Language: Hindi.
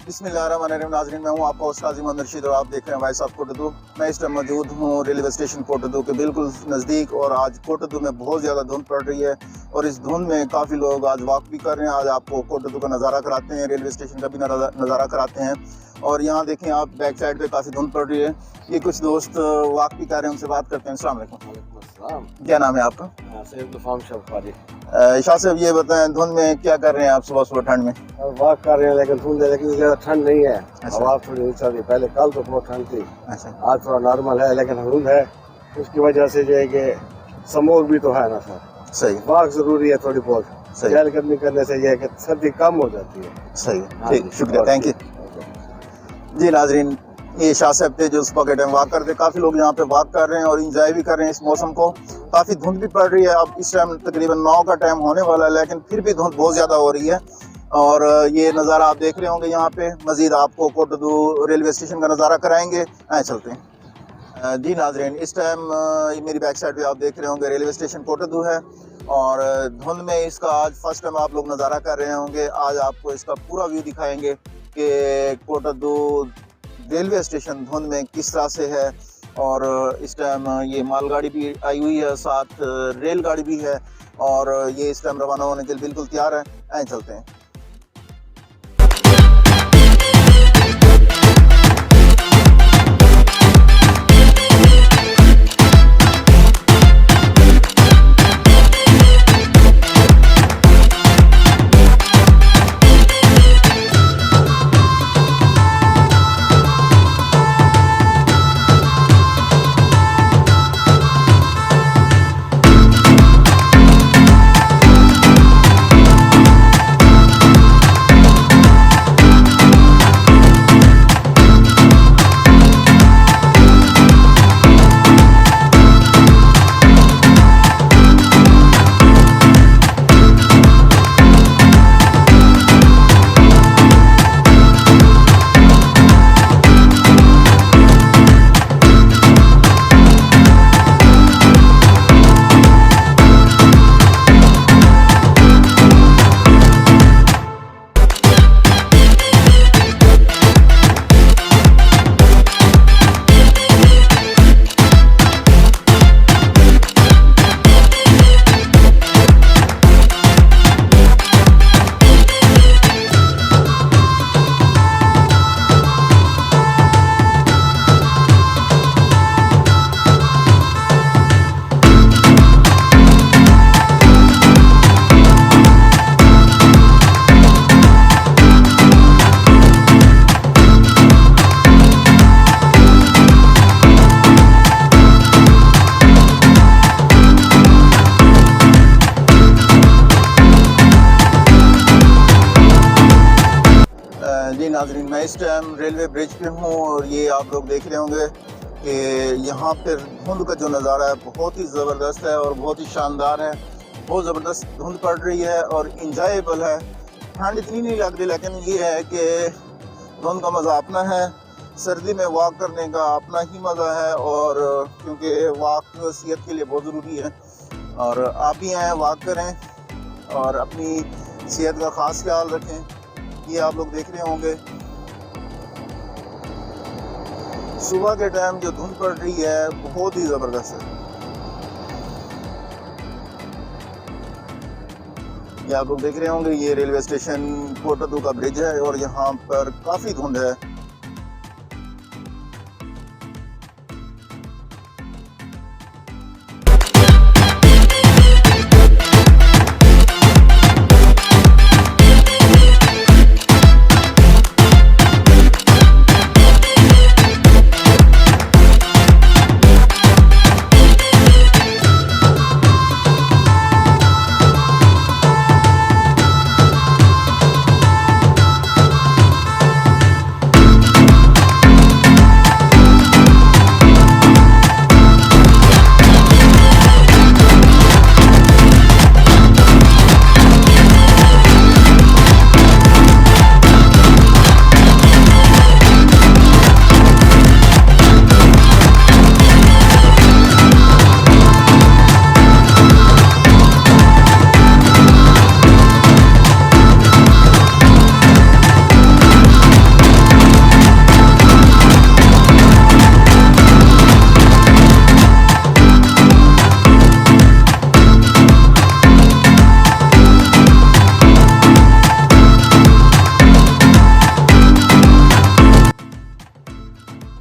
बिस्मिल्लाहिर्रहमानिर्रहीम। नाज़रीन, मैं हूँ आपका होस्ट काज़ी मोहम्मद रशीद और आप देख रहे हैं वॉइस ऑफ कोटद्दू। मैं इस टाइम मौजूद हूँ रेलवे स्टेशन कोटद्दू के बिल्कुल नज़दीक और आज कोटद्दू में बहुत ज़्यादा धुंध पड़ रही है और इस धुंध में काफ़ी लोग आज वॉक भी कर रहे हैं। आज आपको कोटद्दू का नज़ारा कराते हैं, रेलवे स्टेशन का भी नज़ारा कराते हैं। और यहाँ देखें आप, बैक साइड पे काफ़ी धुंध पड़ रही है। ये कुछ दोस्त वॉक भी कर रहे हैं, उनसे बात करते हैं। अस्सलाम वालेकुम। क्या नाम है आपका? शाह साहब, ये बताएं धुंध में क्या कर रहे हैं आप सुबह सुबह ठंड में? वॉक कर रहे हैं लेकिन धुंध है, लेकिन ज़्यादा ठंड नहीं है। हवा थोड़ी नहीं चल रही, पहले कल तो बहुत ठंड थी। आज थोड़ा नॉर्मल है लेकिन धुंध है, उसकी वजह से जो है कि स्मोक भी तो है ना सर। सही, वॉक जरूरी है थोड़ी बहुत। चहलकदमी करने से ये है कि सर्दी कम हो जाती है। सही, ठीक, शुक्रिया, थैंक यू जी। नाजरीन, ये शाह साहब थे जो सुबह के टाइम वॉक करते। काफ़ी लोग यहाँ पे वॉक कर रहे हैं और इंजॉय भी कर रहे हैं इस मौसम को। काफ़ी धुंध भी पड़ रही है। अब इस टाइम तकरीबन 9 का टाइम होने वाला है लेकिन फिर भी धुंध बहुत ज़्यादा हो रही है। और ये नज़ारा आप देख रहे होंगे यहाँ पे। मज़ीद आपको कोटद्दू रेलवे स्टेशन का नज़ारा कराएंगे, आए चलते हैं जी। नाजरीन, इस टाइम मेरी बैक साइड पे आप देख रहे होंगे रेलवे स्टेशन कोटद्दू है और धुंध में इसका आज फर्स्ट टाइम आप लोग नज़ारा कर रहे होंगे। आज आपको इसका पूरा व्यू दिखाएंगे कि कोटद्दू रेलवे स्टेशन धुंध में किस तरह से है। और इस टाइम ये मालगाड़ी भी आई हुई है, साथ रेलगाड़ी भी है और ये इस टाइम रवाना होने के लिए बिल्कुल तैयार है। आए चलते हैं। जी नाजरीन, मैं इस टाइम रेलवे ब्रिज पे हूँ और ये आप लोग देख रहे होंगे कि यहाँ पर धुंध का जो नज़ारा है बहुत ही ज़बरदस्त है और बहुत ही शानदार है। बहुत ज़बरदस्त धुंध पड़ रही है और इंजॉयबल है। ठंड इतनी नहीं लग रही लेकिन ये है कि धुंध का मज़ा अपना है। सर्दी में वॉक करने का अपना ही मज़ा है और क्योंकि वॉक सेहत के लिए बहुत ज़रूरी है और आप भी आएँ, वॉक करें और अपनी सेहत का ख़ास ख्याल रखें। ये आप लोग देख रहे होंगे सुबह के टाइम जो धुंध पड़ रही है बहुत ही ज़बरदस्त है। ये आप लोग देख रहे होंगे ये रेलवे स्टेशन कोटद्दू का ब्रिज है और यहाँ पर काफ़ी धुंध है।